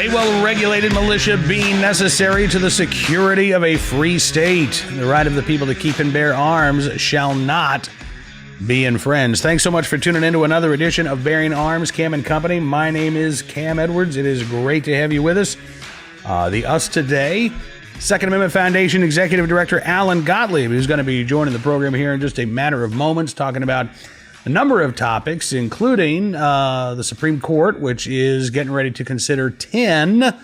A well-regulated militia being necessary to the security of a free state. The right of the people to keep and bear arms shall not be infringed. Thanks so much for tuning in to another edition of Bearing Arms, Cam and Company. My name is Cam Edwards. It is great to have you with us. The Us Today, Second Amendment Foundation Executive Director Alan Gottlieb, who's going to be joining the program here in just a matter of moments, talking about a number of topics, including the Supreme Court, which is getting ready to consider 10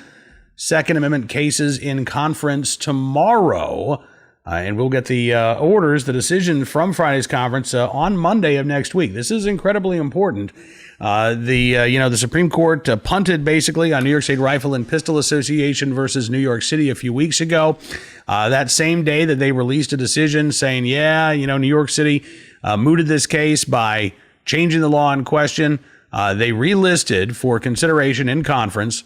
Second Amendment cases in conference tomorrow. And we'll get the orders, the decision from Friday's conference on Monday of next week. This is incredibly important. The Supreme Court punted basically on New York State Rifle and Pistol Association versus New York City a few weeks ago. That same day that they released a decision saying, New York City mooted this case by changing the law in question. They relisted for consideration in conference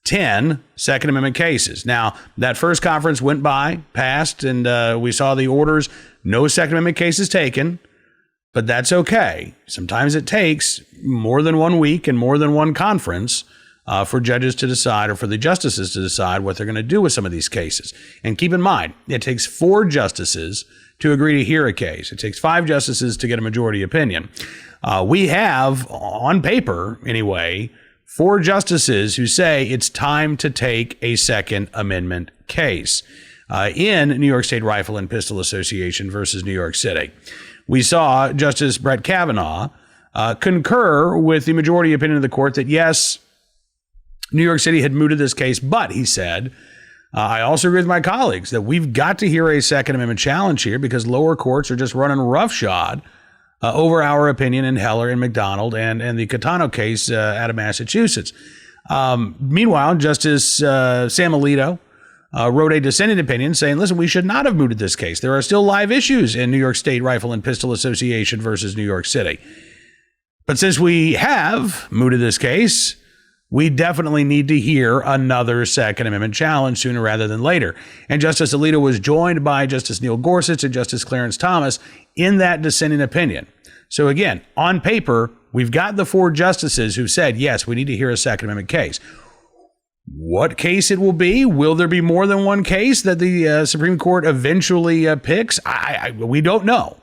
10 Second Amendment cases. Now, that first conference went by, passed, and we saw the orders. No Second Amendment cases taken, but that's okay. Sometimes it takes more than 1 week and more than one conference for judges to decide, or for the justices to decide what they're going to do with some of these cases. And keep in mind, it takes 4 justices to agree to hear a case. It takes 5 justices to get a majority opinion. We have, on paper anyway, 4 justices who say it's time to take a Second Amendment case in New York State Rifle and Pistol Association versus New York City. We saw Justice Brett Kavanaugh concur with the majority opinion of the court that, yes, New York City had mooted this case, but he said, I also agree with my colleagues that we've got to hear a Second Amendment challenge here because lower courts are just running roughshod over our opinion in Heller and McDonald and the Catano case out of Massachusetts. Meanwhile, Justice Sam Alito wrote a dissenting opinion saying, listen, we should not have mooted this case. There are still live issues in New York State Rifle and Pistol Association versus New York City. But since we have mooted this case, we definitely need to hear another Second Amendment challenge sooner rather than later. And Justice Alito was joined by Justice Neil Gorsuch and Justice Clarence Thomas in that dissenting opinion. So again, on paper, we've got the 4 justices who said, yes, we need to hear a Second Amendment case. What case it will be? Will there be more than one case that the Supreme Court eventually picks? We don't know.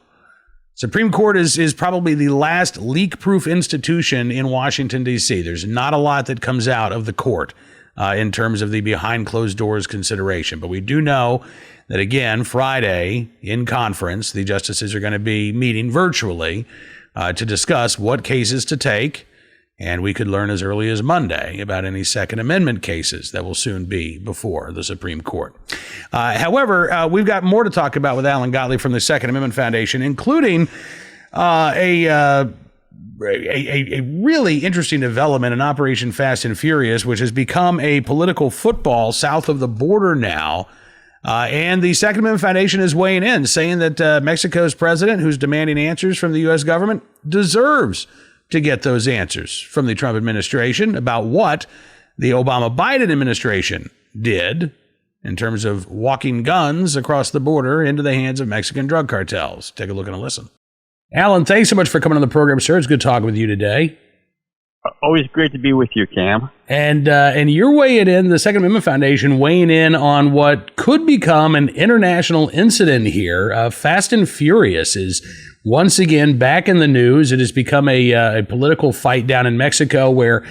Supreme Court is probably the last leak-proof institution in Washington, D.C. There's not a lot that comes out of the court in terms of the behind-closed-doors consideration. But we do know that, again, Friday in conference, the justices are going to be meeting virtually to discuss what cases to take. And we could learn as early as Monday about any Second Amendment cases that will soon be before the Supreme Court. However, we've got more to talk about with Alan Gottlieb from the Second Amendment Foundation, including a really interesting development in Operation Fast and Furious, which has become a political football south of the border now. And the Second Amendment Foundation is weighing in, saying that Mexico's president, who's demanding answers from the U.S. government, deserves to get those answers from the Trump administration about what the Obama-Biden administration did in terms of walking guns across the border into the hands of Mexican drug cartels. Take a look and a listen. Alan, thanks so much for coming on the program, sir. It's good talking with you today. Always great to be with you, Cam. And you're weighing in, the Second Amendment Foundation weighing in on what could become an international incident here. Fast and Furious is once again back in the news. It has become a political fight down in Mexico where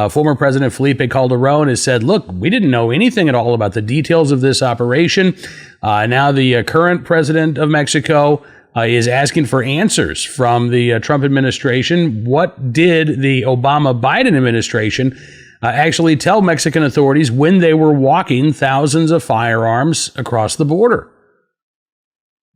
former President Felipe Calderon has said, look, we didn't know anything at all about the details of this operation. Now the current president of Mexico is asking for answers from the Trump administration. What did the Obama-Biden administration actually tell Mexican authorities when they were walking thousands of firearms across the border?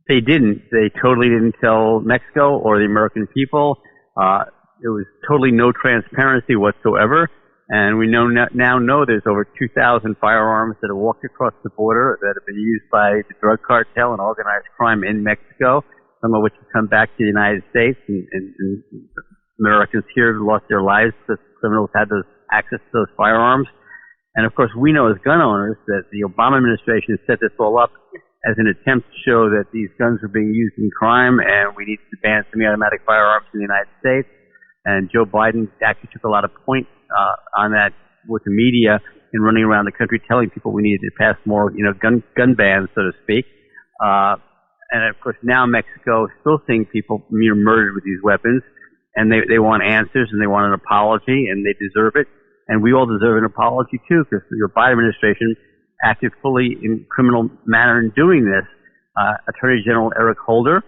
They didn't. They totally didn't tell Mexico or the American people. There was totally no transparency whatsoever. And we now know there's over 2,000 firearms that have walked across the border that have been used by the drug cartel and organized crime in Mexico, some of which have come back to the United States, and Americans here lost their lives because criminals had those access to those firearms. And of course, we know as gun owners that the Obama administration set this all up as an attempt to show that these guns were being used in crime and we needed to ban semi-automatic firearms in the United States. And Joe Biden actually took a lot of point on that with the media in running around the country telling people we needed to pass more, gun bans, so to speak. And of course, now Mexico is still seeing people murdered with these weapons, and they want answers and they want an apology, and they deserve it. And we all deserve an apology too, because your Biden administration acted fully in criminal manner in doing this. Attorney General Eric Holder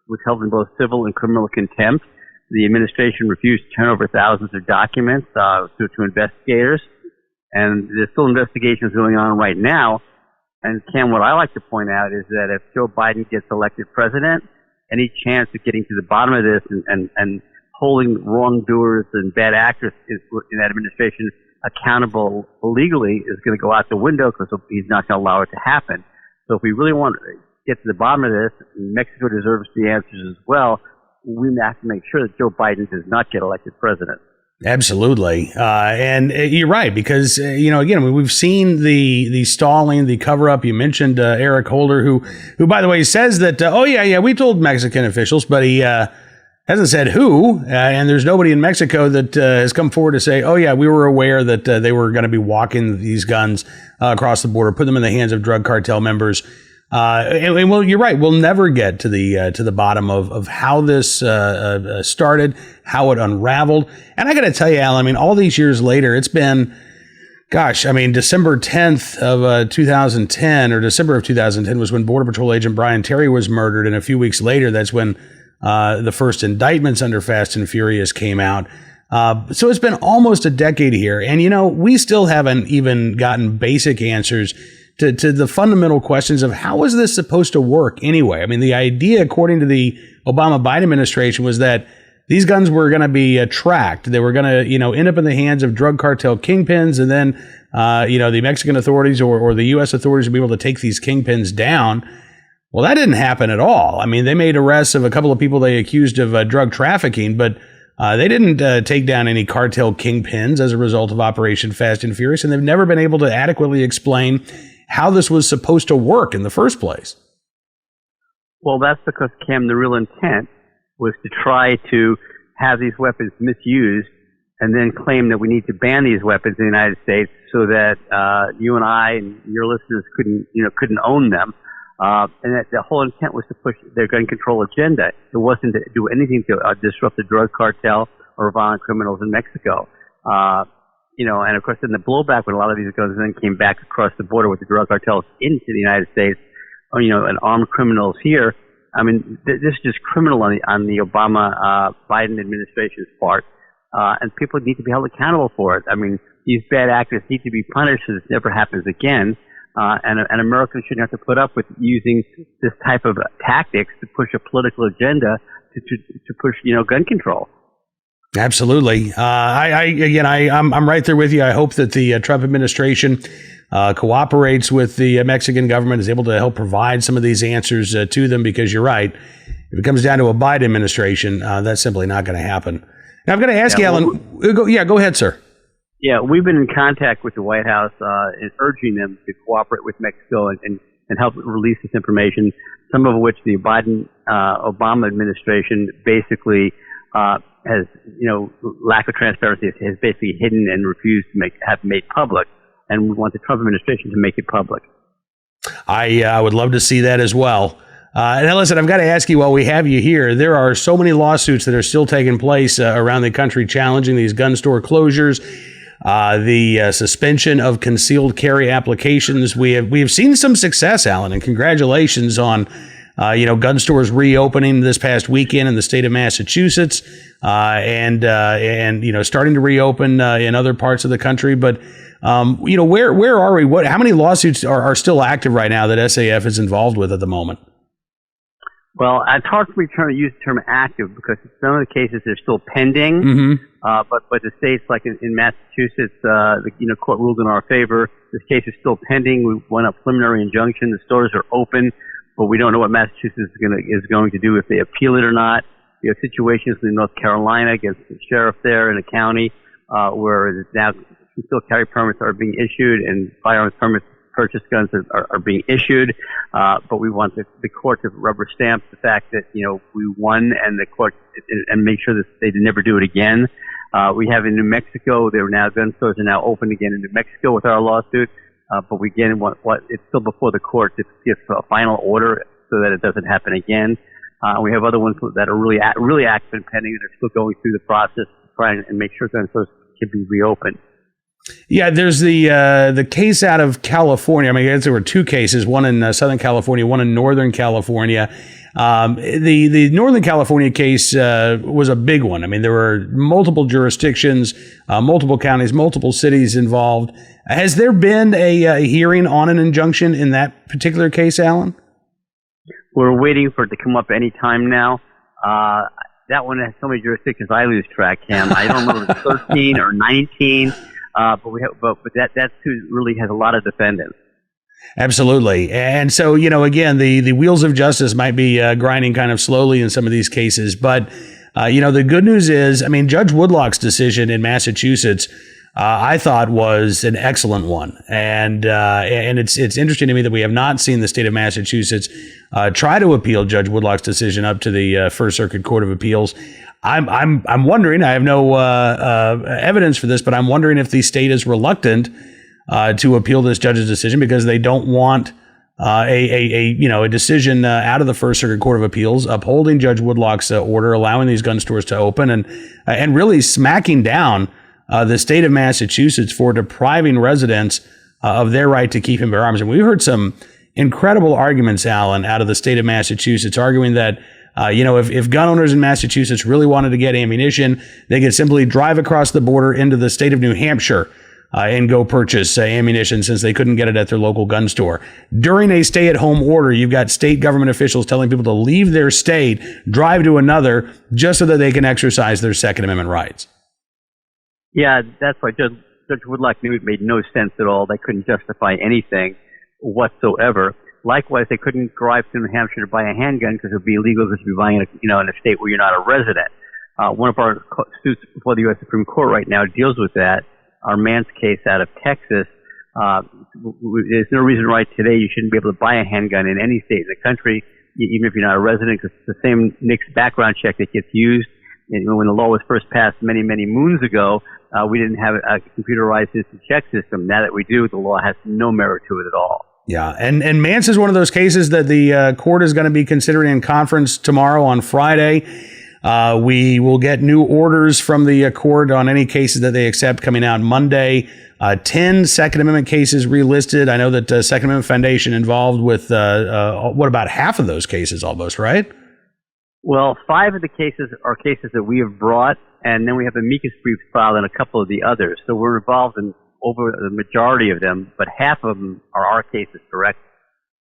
was held in both civil and criminal contempt. The administration refused to turn over thousands of documents to investigators, and there's still investigations going on right now. And Cam, what I like to point out is that if Joe Biden gets elected president, any chance of getting to the bottom of this and holding wrongdoers and bad actors in that administration accountable legally is going to go out the window, because he's not going to allow it to happen. So if we really want to get to the bottom of this, and Mexico deserves the answers as well, we have to make sure that Joe Biden does not get elected president. Absolutely. And you're right, because, again, we've seen the stalling, the cover up. You mentioned Eric Holder, who, by the way, says that, we told Mexican officials, but he hasn't said who. And there's nobody in Mexico that has come forward to say, we were aware that they were going to be walking these guns across the border, put them in the hands of drug cartel members. Well, you're right. We'll never get to the bottom of how this started, how it unraveled. And I got to tell you, Alan, all these years later, it's been, December 10th of 2010 or December of 2010 was when Border Patrol agent Brian Terry was murdered. And a few weeks later, that's when the first indictments under Fast and Furious came out. So it's been almost a decade here. And, we still haven't even gotten basic answers to the fundamental questions of how is this supposed to work anyway? The idea, according to the Obama-Biden administration, was that these guns were going to be tracked. They were going to, end up in the hands of drug cartel kingpins, and then, the Mexican authorities or the U.S. authorities would be able to take these kingpins down. Well, that didn't happen at all. They made arrests of a couple of people they accused of drug trafficking, but they didn't take down any cartel kingpins as a result of Operation Fast and Furious, and they've never been able to adequately explain how this was supposed to work in the first place. Well, that's because, Cam, the real intent was to try to have these weapons misused and then claim that we need to ban these weapons in the United States so that you and I and your listeners couldn't own them. And that the whole intent was to push their gun control agenda. It wasn't to do anything to disrupt the drug cartel or violent criminals in Mexico. And of course, in the blowback when a lot of these guns then came back across the border with the drug cartels into the United States, and armed criminals here. This is just criminal on the Obama Biden administration's part, and people need to be held accountable for it. These bad actors need to be punished so this never happens again. And Americans shouldn't have to put up with using this type of tactics to push a political agenda to push gun control. Absolutely. I'm right there with you. I hope that the Trump administration cooperates with the Mexican government, is able to help provide some of these answers to them, because you're right. If it comes down to a Biden administration, that's simply not going to happen. Now, I'm going to ask you, Alan. Go ahead, sir. Yeah, we've been in contact with the White House and urging them to cooperate with Mexico and help release this information, some of which the Obama administration basically has, lack of transparency has basically hidden and refused to have made public. And we want the Trump administration to make it public. I would love to see that as well. Now, listen, I've got to ask you, while we have you here, there are so many lawsuits that are still taking place around the country challenging these gun store closures, the suspension of concealed carry applications. We have seen some success, Alan, and congratulations on gun stores reopening this past weekend in the state of Massachusetts, and starting to reopen in other parts of the country. But where are we? How many lawsuits are still active right now that SAF is involved with at the moment? Well, it's hard for me to use the term active because some of the cases are still pending. Mm-hmm. But the states, like in Massachusetts, the court ruled in our favor. This case is still pending. We won a preliminary injunction. The stores are open, but we don't know what Massachusetts is going to do, if they appeal it or not. We have situations in North Carolina against the sheriff there in a county where now concealed carry permits are being issued and firearms permits purchase guns are being issued, but we want the court to rubber stamp the fact that we won, and the court and make sure that they never do it again. We have in New Mexico, gun stores are now open again in New Mexico with our lawsuit. But we again, it's still before the court to give a final order so that it doesn't happen again. We have other ones that are really active and pending that are still going through the process to try and make sure gun stores can be reopened. Yeah, there's the case out of California. I mean, I guess there were two cases, one in Southern California, one in Northern California. The Northern California case was a big one. I mean, there were multiple jurisdictions, multiple counties, multiple cities involved. Has there been a hearing on an injunction in that particular case, Alan? We're waiting for it to come up any time now. That one has so many jurisdictions, I lose track, Cam. I don't know if it's 13 or 19. But that's who really has a lot of defendants. Absolutely. And so, again, the wheels of justice might be grinding kind of slowly in some of these cases. But, the good news is, I mean, Judge Woodlock's decision in Massachusetts, I thought was an excellent one. And it's interesting to me that we have not seen the state of Massachusetts try to appeal Judge Woodlock's decision up to the First Circuit Court of Appeals. I'm wondering, I have no evidence for this, but I'm wondering if the state is reluctant to appeal this judge's decision because they don't want a decision out of the First Circuit Court of Appeals upholding Judge Woodlock's order, allowing these gun stores to open and really smacking down the state of Massachusetts for depriving residents of their right to keep and bear arms. And we heard some incredible arguments, Alan, out of the state of Massachusetts, arguing that if gun owners in Massachusetts really wanted to get ammunition, they could simply drive across the border into the state of New Hampshire and go purchase ammunition since they couldn't get it at their local gun store. During a stay-at-home order, you've got state government officials telling people to leave their state, drive to another, just so that they can exercise their Second Amendment rights. Yeah, that's why Judge Woodlock knew it made no sense at all. They couldn't justify anything whatsoever. Likewise, they couldn't drive to New Hampshire to buy a handgun because it would be illegal to be buying it, in a state where you're not a resident. One of our suits before the U.S. Supreme Court right now deals with that. Our Mance case out of Texas. There's no reason right today you shouldn't be able to buy a handgun in any state in the country, even if you're not a resident, because it's the same NICS background check that gets used. And when the law was first passed many, many moons ago, we didn't have a computerized instant check system. Now that we do, the law has no merit to it at all. Yeah, and Mance is one of those cases that the court is going to be considering in conference tomorrow on Friday. We will get new orders from the court on any cases that they accept coming out Monday. 10 Second Amendment cases relisted. I know that Second Amendment Foundation involved with about half of those cases almost, right? Well, 5 of the cases are cases that we have brought, and then we have amicus briefs filed in a couple of the others. So we're involved in over the majority of them, but half of them are our cases, correct?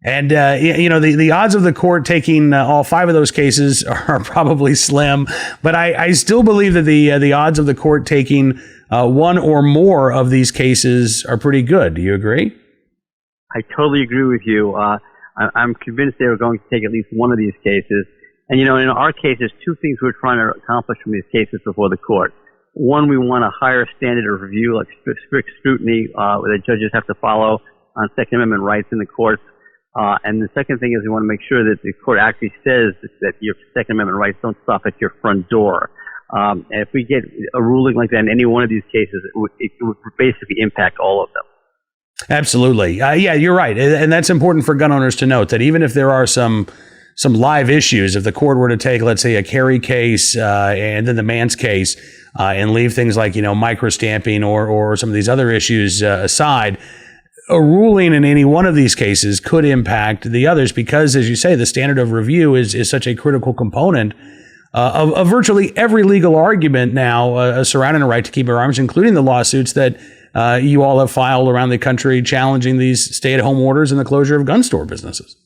And, the odds of the court taking all 5 of those cases are probably slim, but I still believe that the odds of the court taking one or more of these cases are pretty good. Do you agree? I totally agree with you. I'm convinced they were going to take at least one of these cases. And, in our case, there's 2 things we're trying to accomplish from these cases before the court. One, we want a higher standard of review, like strict scrutiny that judges have to follow on Second Amendment rights in the courts. And the second thing is we want to make sure that the court actually says that your Second Amendment rights don't stop at your front door. And if we get a ruling like that in any one of these cases, it would basically impact all of them. Absolutely. Yeah, you're right. And that's important for gun owners to note that even if there are some live issues, if the court were to take, let's say, a Kerry case and then the Mance case and leave things like, microstamping or some of these other issues aside, a ruling in any one of these cases could impact the others because, as you say, the standard of review is such a critical component of virtually every legal argument now surrounding a right to keep arms, including the lawsuits that you all have filed around the country challenging these stay-at-home orders and the closure of gun store businesses.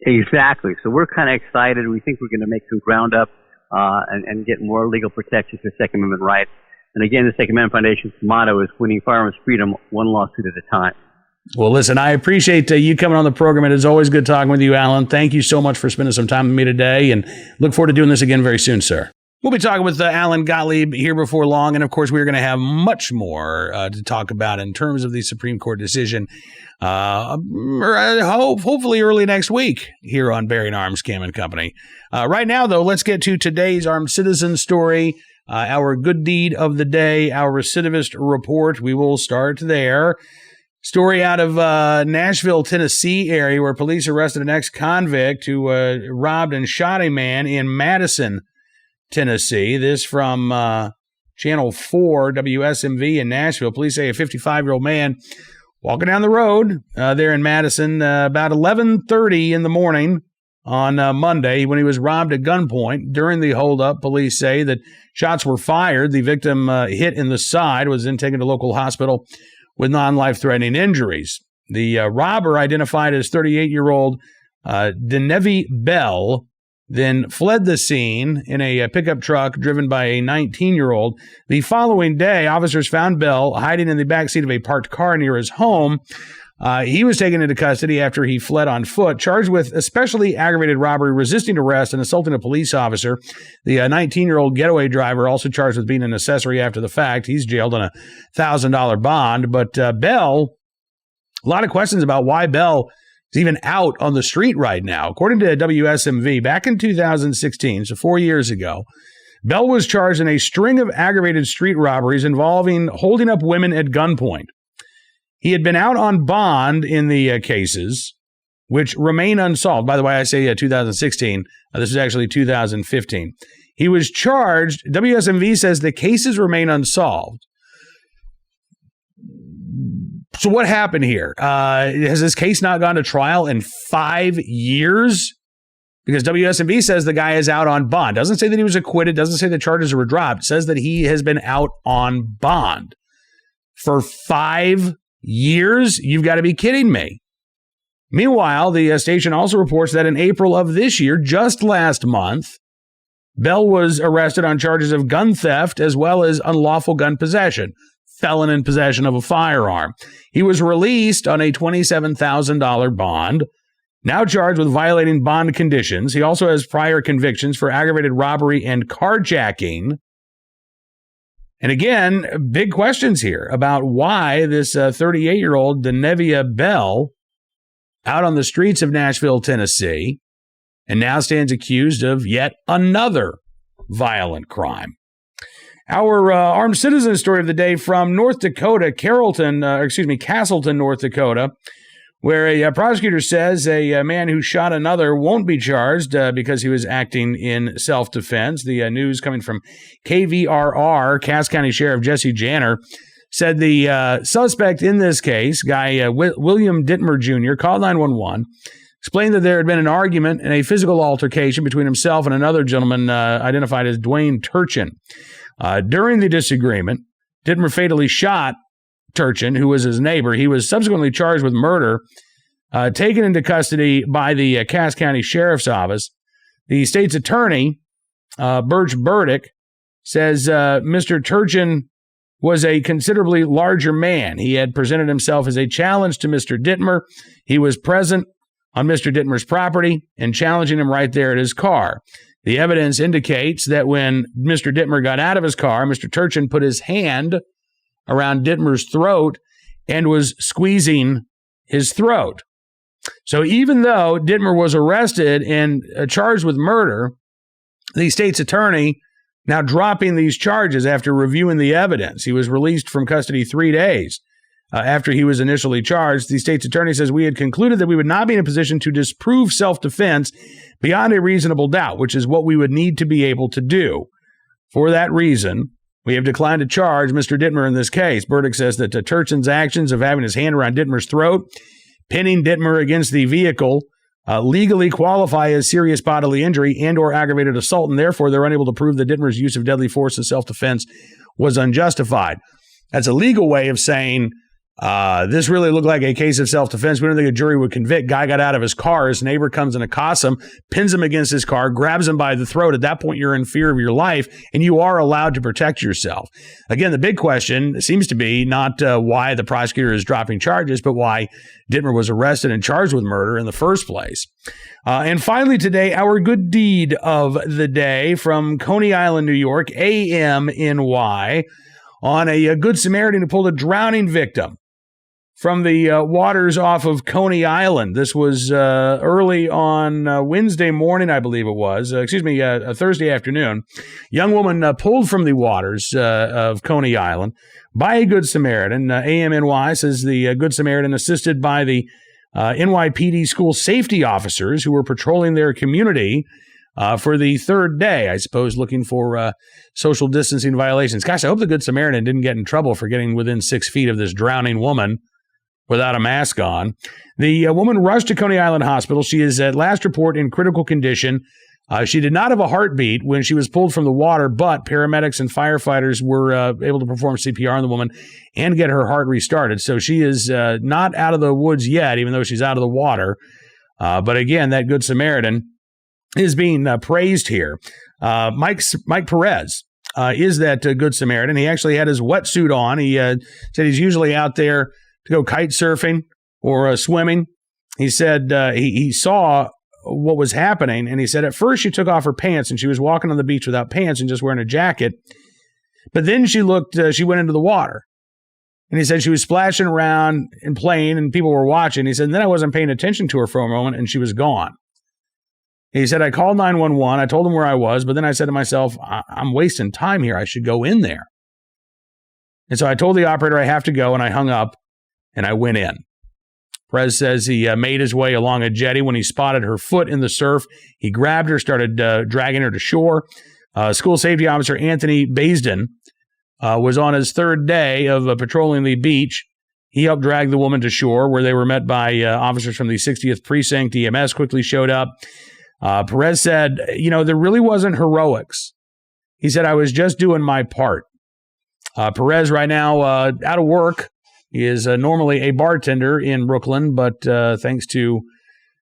Exactly. So we're kind of excited. We think we're going to make some ground up and get more legal protections for Second Amendment rights. And again, the Second Amendment Foundation's motto is winning firearms freedom one lawsuit at a time. Well, listen, I appreciate you coming on the program. It is always good talking with you, Alan. Thank you so much for spending some time with me today, and look forward to doing this again very soon, sir. We'll be talking with Alan Gottlieb here before long, and of course, we're going to have much more to talk about in terms of the Supreme Court decision, hopefully early next week here on Bearing Arms Cam and Company. Right now, though, let's get to today's armed citizen story. Our good deed of the day, our recidivist report, we will start there. Story out of Nashville, Tennessee area where police arrested an ex-convict who robbed and shot a man in Madison, Tennessee. This from Channel 4, WSMV in Nashville. Police say a 55-year-old man walking down the road there in Madison about 11:30 in the morning on Monday when he was robbed at gunpoint. During the holdup, police say that shots were fired. The victim hit in the side, was then taken to local hospital with non-life-threatening injuries. The robber, identified as 38-year-old Denevi Bell, then fled the scene in a pickup truck driven by a 19-year-old. The following day, officers found Bell hiding in the backseat of a parked car near his home. He was taken into custody after he fled on foot, charged with especially aggravated robbery, resisting arrest, and assaulting a police officer. The 19-year-old getaway driver also charged with being an accessory after the fact. He's jailed on a $1,000 bond. But Bell, a lot of questions about why Bell is even out on the street right now. According to WSMV, back in 2016, so 4 years ago, Bell was charged in a string of aggravated street robberies involving holding up women at gunpoint. He had been out on bond in the cases, which remain unsolved. By the way, I say 2016. This is actually 2015. He was charged. WSMV says the cases remain unsolved. So what happened here? Has this case not gone to trial in 5 years? Because WSMV says the guy is out on bond. Doesn't say that he was acquitted. Doesn't say the charges were dropped. It says that he has been out on bond for 5 years. You've got to be kidding me. Meanwhile, the station also reports that in April of this year, just last month, Bell was arrested on charges of gun theft as well as unlawful gun possession, felon in possession of a firearm. He was released on a $27,000 bond, now charged with violating bond conditions. He also has prior convictions for aggravated robbery and carjacking. And again, big questions here about why this 38-year-old Denevia Bell out on the streets of Nashville, Tennessee, and now stands accused of yet another violent crime. Our armed citizen story of the day from North Dakota, Castleton, North Dakota, where a prosecutor says a man who shot another won't be charged because he was acting in self-defense. The news coming from KVRR, Cass County Sheriff Jesse Janner, said the suspect in this case, guy William Dittmer Jr., called 911, explained that there had been an argument and a physical altercation between himself and another gentleman identified as Dwayne Turchin. During the disagreement, Dittmer fatally shot Turchin, who was his neighbor. He was subsequently charged with murder, taken into custody by the Cass County Sheriff's Office. The state's attorney, Birch Burdick, says Mr. Turchin was a considerably larger man. He had presented himself as a challenge to Mr. Dittmer. He was present on Mr. Dittmer's property and challenging him right there at his car. The evidence indicates that when Mr. Dittmer got out of his car, Mr. Turchin put his hand around Dittmer's throat and was squeezing his throat. So even though Dittmer was arrested and charged with murder, the state's attorney now dropping these charges after reviewing the evidence. He was released from custody 3 days after he was initially charged. The state's attorney says we had concluded that we would not be in a position to disprove self-defense beyond a reasonable doubt, which is what we would need to be able to do. For that reason, we have declined to charge Mr. Dittmer in this case. Burdick says that Turchin's actions of having his hand around Dittmer's throat, pinning Dittmer against the vehicle, legally qualify as serious bodily injury and or aggravated assault, and therefore they're unable to prove that Dittmer's use of deadly force in self-defense was unjustified. That's a legal way of saying this really looked like a case of self-defense. We don't think a jury would convict. Guy got out of his car. His neighbor comes and accosts him, pins him against his car, grabs him by the throat. At that point, you're in fear of your life, and you are allowed to protect yourself. Again, the big question seems to be not why the prosecutor is dropping charges, but why Dittmer was arrested and charged with murder in the first place. And finally today, our good deed of the day from Coney Island, New York, AMNY, on a Good Samaritan who pulled a drowning victim from the waters off of Coney Island. This was early on Wednesday morning, I believe it was. A Thursday afternoon. Young woman pulled from the waters of Coney Island by a Good Samaritan. AMNY says the Good Samaritan, assisted by the NYPD school safety officers who were patrolling their community for the third day, I suppose, looking for social distancing violations. Gosh, I hope the Good Samaritan didn't get in trouble for getting within 6 feet of this drowning woman without a mask on. The woman rushed to Coney Island Hospital. She is, at last report, in critical condition. She did not have a heartbeat when she was pulled from the water, but paramedics and firefighters were able to perform CPR on the woman and get her heart restarted. So she is not out of the woods yet, even though she's out of the water. But again, that Good Samaritan is being praised here. Mike Perez is that Good Samaritan. He actually had his wetsuit on. He said he's usually out there to go kite surfing or swimming. He said he saw what was happening, and he said at first she took off her pants and she was walking on the beach without pants and just wearing a jacket. But then she went into the water. And he said she was splashing around and playing and people were watching. He said, and then I wasn't paying attention to her for a moment and she was gone. He said, I called 911. I told them where I was, but then I said to myself, I'm wasting time here. I should go in there. And so I told the operator I have to go, and I hung up and I went in. Perez says he made his way along a jetty. When he spotted her foot in the surf, he grabbed her, started dragging her to shore. School safety officer Anthony Baisden was on his third day of patrolling the beach. He helped drag the woman to shore, where they were met by officers from the 60th Precinct. EMS quickly showed up. Perez said, there really wasn't heroics. He said, I was just doing my part. Perez right now out of work. He is normally a bartender in Brooklyn, but thanks to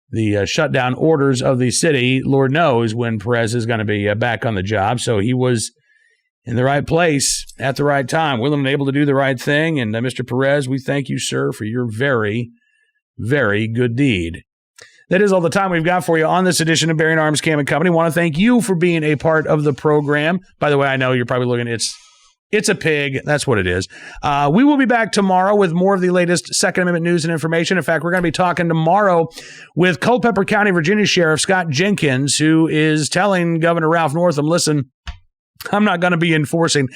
the shutdown orders of the city, Lord knows when Perez is going to be back on the job. So he was in the right place at the right time, willing and able to do the right thing. And Mr. Perez, we thank you, sir, for your very, very good deed. That is all the time we've got for you on this edition of Bearing Arms Cam & Company. Want to thank you for being a part of the program. By the way, I know you're probably looking, it's a pig. That's what it is. We will be back tomorrow with more of the latest Second Amendment news and information. In fact, we're going to be talking tomorrow with Culpeper County, Virginia Sheriff Scott Jenkins, who is telling Governor Ralph Northam, listen, I'm not going to be enforcing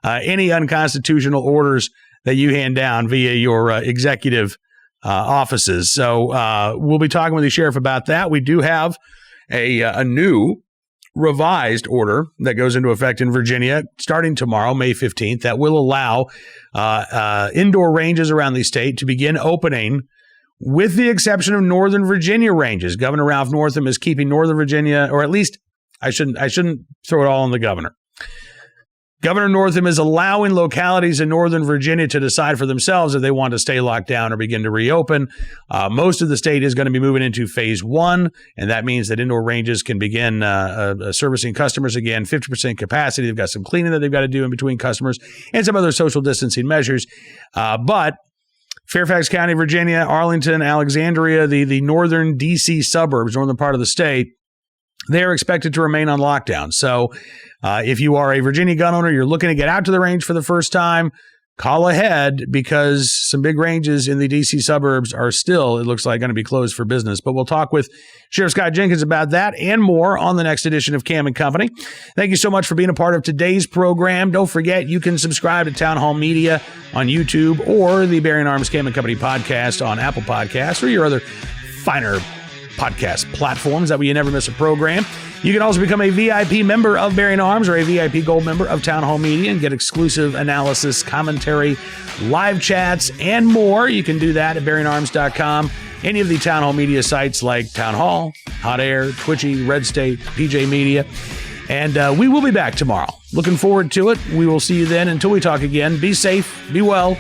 any unconstitutional orders that you hand down via your executive offices. So we'll be talking with the sheriff about that. We do have a new revised order that goes into effect in Virginia starting tomorrow, May 15th, that will allow indoor ranges around the state to begin opening, with the exception of Northern Virginia ranges. Governor Ralph Northam is keeping Northern Virginia, or at least I shouldn't throw it all on the governor. Governor Northam is allowing localities in Northern Virginia to decide for themselves if they want to stay locked down or begin to reopen. Most of the state is going to be moving into phase 1, and that means that indoor ranges can begin servicing customers again, 50% capacity. They've got some cleaning that they've got to do in between customers and some other social distancing measures. But Fairfax County, Virginia, Arlington, Alexandria, the northern D.C. suburbs, northern part of the state, they're expected to remain on lockdown. So if you are a Virginia gun owner, you're looking to get out to the range for the first time, call ahead, because some big ranges in the D.C. suburbs are still, it looks like, going to be closed for business. But we'll talk with Sheriff Scott Jenkins about that and more on the next edition of Cam & Company. Thank you so much for being a part of today's program. Don't forget, you can subscribe to Town Hall Media on YouTube or the Bearing Arms Cam & Company podcast on Apple Podcasts or your other finer podcast platforms. That way you never miss a program. You can also become a VIP member of Bearing Arms or a VIP Gold member of Town Hall Media and get exclusive analysis, commentary, live chats, and more. You can do that at bearingarms.com. Any of the Town Hall Media sites like Town Hall, Hot Air, Twitchy, Red State, PJ Media. And we will be back tomorrow. Looking forward to it. We will see you then. Until we talk again, be safe, be well,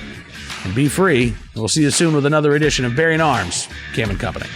and be free. And we'll see you soon with another edition of Bearing Arms, Cam & Company.